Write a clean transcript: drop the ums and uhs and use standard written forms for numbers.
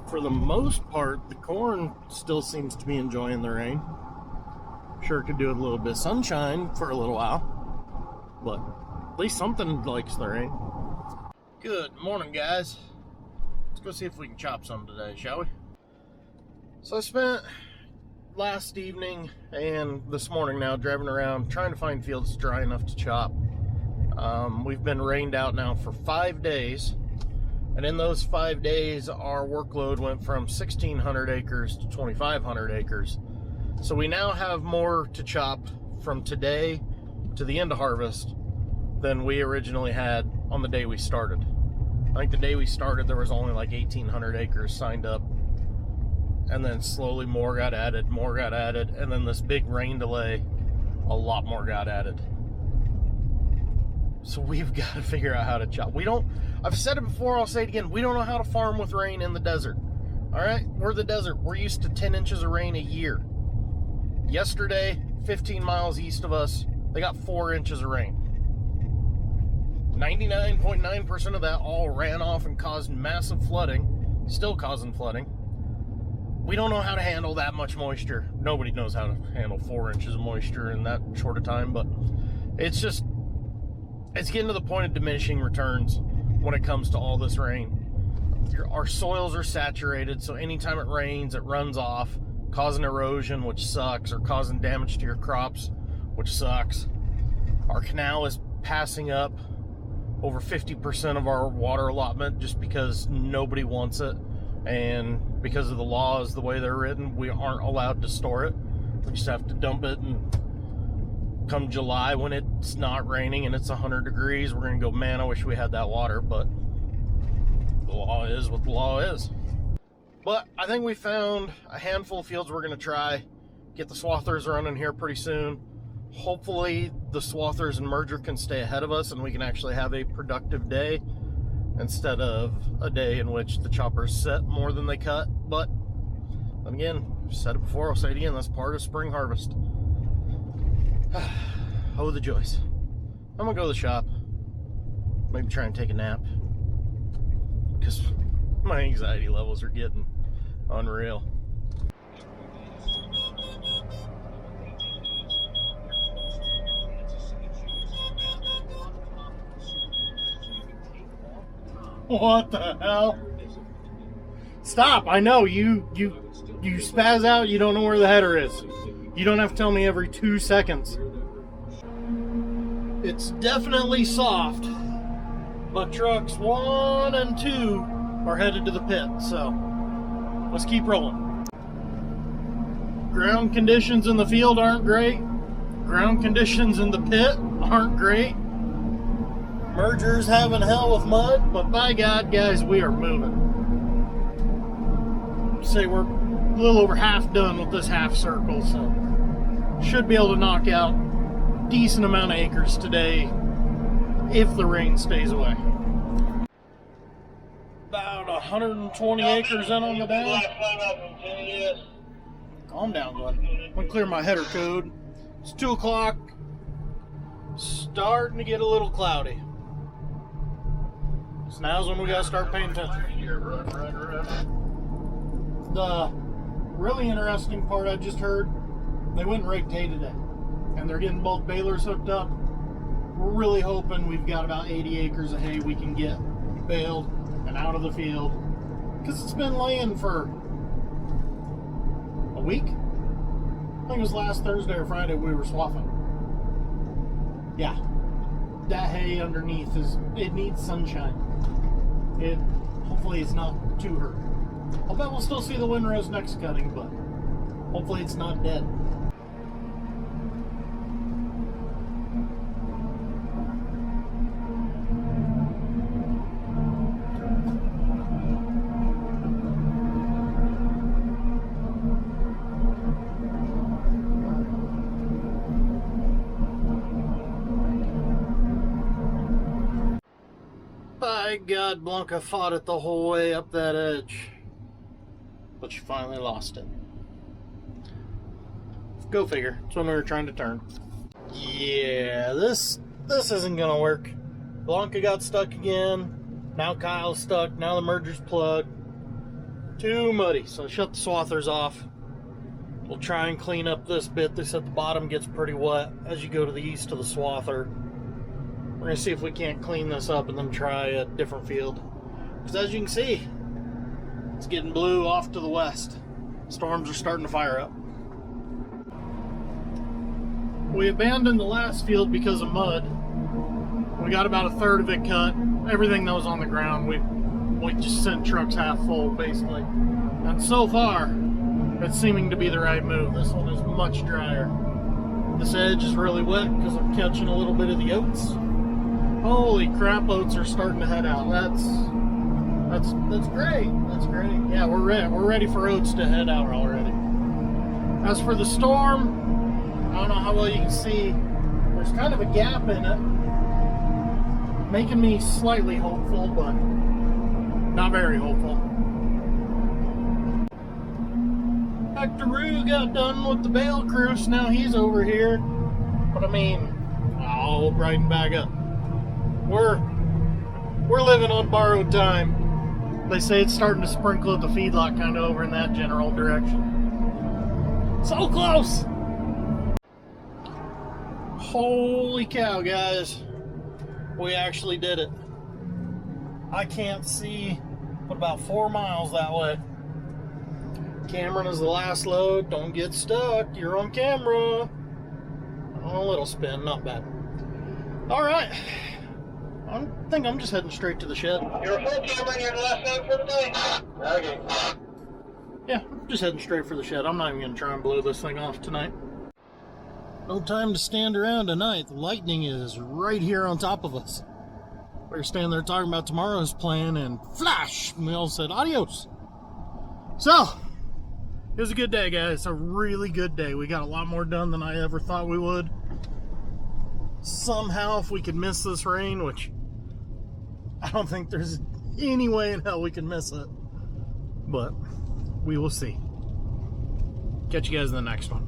for the most part, the corn still seems to be enjoying the rain. Sure could do with a little bit of sunshine for a little while, but at least something likes the rain. Good morning, guys. Let's go see if we can chop some today, shall we? So I spent last evening and this morning now driving around trying to find fields dry enough to chop. We've been rained out now for 5 days, and in those 5 days our workload went from 1,600 acres to 2,500 acres. So we now have more to chop from today to the end of harvest than we originally had on the day we started. I think the day we started there was only like 1,800 acres signed up, and then slowly more got added, and then this big rain delay, a lot more got added. So we've got to figure out how to chop. I've said it before, I'll say it again, we don't know how to farm with rain in the desert. All right, we're the desert. We're used to 10 inches of rain a year. Yesterday, 15 miles east of us, they got 4 inches of rain. 99.9% of that all ran off and caused massive flooding, still causing flooding. We don't know how to handle that much moisture. Nobody knows how to handle 4 inches of moisture in that short a time, but it's getting to the point of diminishing returns when it comes to all this rain. Our soils are saturated, so anytime it rains, it runs off, causing erosion, which sucks, or causing damage to your crops, which sucks. Our canal is passing up over 50% of our water allotment just because nobody wants it, and because of the laws, the way they're written, we aren't allowed to store it. We just have to dump it, and come July when it's not raining and it's 100 degrees, we're gonna go, man, I wish we had that water, but the law is what the law is. But I think we found a handful of fields we're gonna try, get the swathers running here pretty soon. Hopefully the swathers and merger can stay ahead of us and we can actually have a productive day instead of a day in which the choppers set more than they cut. But again, I've said it before, I'll say it again, that's part of spring harvest. Oh, the joys. I'm gonna go to the shop, maybe try and take a nap, because my anxiety levels are getting unreal. What the hell? Stop! I know you spaz out. You don't know where the header is. You don't have to tell me every 2 seconds. It's definitely soft, but trucks 1 and 2 are headed to the pit. So let's keep rolling. Ground conditions in the field aren't great. Ground conditions in the pit aren't great. Merger's having hell with mud, but by God, guys, we are moving. Say we're a little over half done with this half circle, so should be able to knock out a decent amount of acres today if the rain stays away. About 120 acres in on the day. Calm down, bud. I'm gonna clear my header code. It's 2 o'clock. Starting to get a little cloudy. So now's when we gotta start paying attention. The really interesting part I just heard, they went and raked hay today, and they're getting both balers hooked up. We're really hoping we've got about 80 acres of hay we can get baled and out of the field, because it's been laying for a week. I think it was last Thursday or Friday we were swathing. Yeah, that hay underneath it needs sunshine. Hopefully it's not too hurt. I'll bet we'll still see the windrows next cutting, but hopefully it's not dead. By God, Blanca fought it the whole way up that edge, but she finally lost it. Go figure. It's when we were trying to turn. Yeah, this isn't gonna work. Blanca got stuck again. Now Kyle's stuck. Now the merger's plugged. Too muddy, so I shut the swathers off. We'll try and clean up this bit. They said the bottom gets pretty wet as you go to the east of the swather. We're going to see if we can't clean this up and then try a different field. Because as you can see, it's getting blue off to the west. Storms are starting to fire up. We abandoned the last field because of mud. We got about a third of it cut. Everything that was on the ground, we just sent trucks half full, basically. And so far, it's seeming to be the right move. This one is much drier. This edge is really wet because I'm catching a little bit of the oats. Holy crap, oats are starting to head out. That's great. That's great. Yeah, we're ready for oats to head out already. As for the storm, I don't know how well you can see. There's kind of a gap in it, making me slightly hopeful, but not very hopeful. Hector got done with the bale crew, so now he's over here. But I mean, I'll brighten back up. We're living on borrowed time. They say it's starting to sprinkle at the feedlot, kind of over in that general direction. So close! Holy cow, guys. We actually did it. I can't see but about 4 miles that way. Cameron is the last load. Don't get stuck. You're on camera. Oh, a little spin. Not bad. Alright. I think I'm just heading straight to the shed. You're full, Cameron. You're the last load for the day. Okay. Yeah, I'm just heading straight for the shed. I'm not even going to try and blow this thing off tonight. No time to stand around tonight. The lightning is right here on top of us. We were standing there talking about tomorrow's plan, and flash! And we all said adios. So, it was a good day, guys. A really good day. We got a lot more done than I ever thought we would. Somehow, if we could miss this rain, which I don't think there's any way in hell we can miss it, but we will see. Catch you guys in the next one.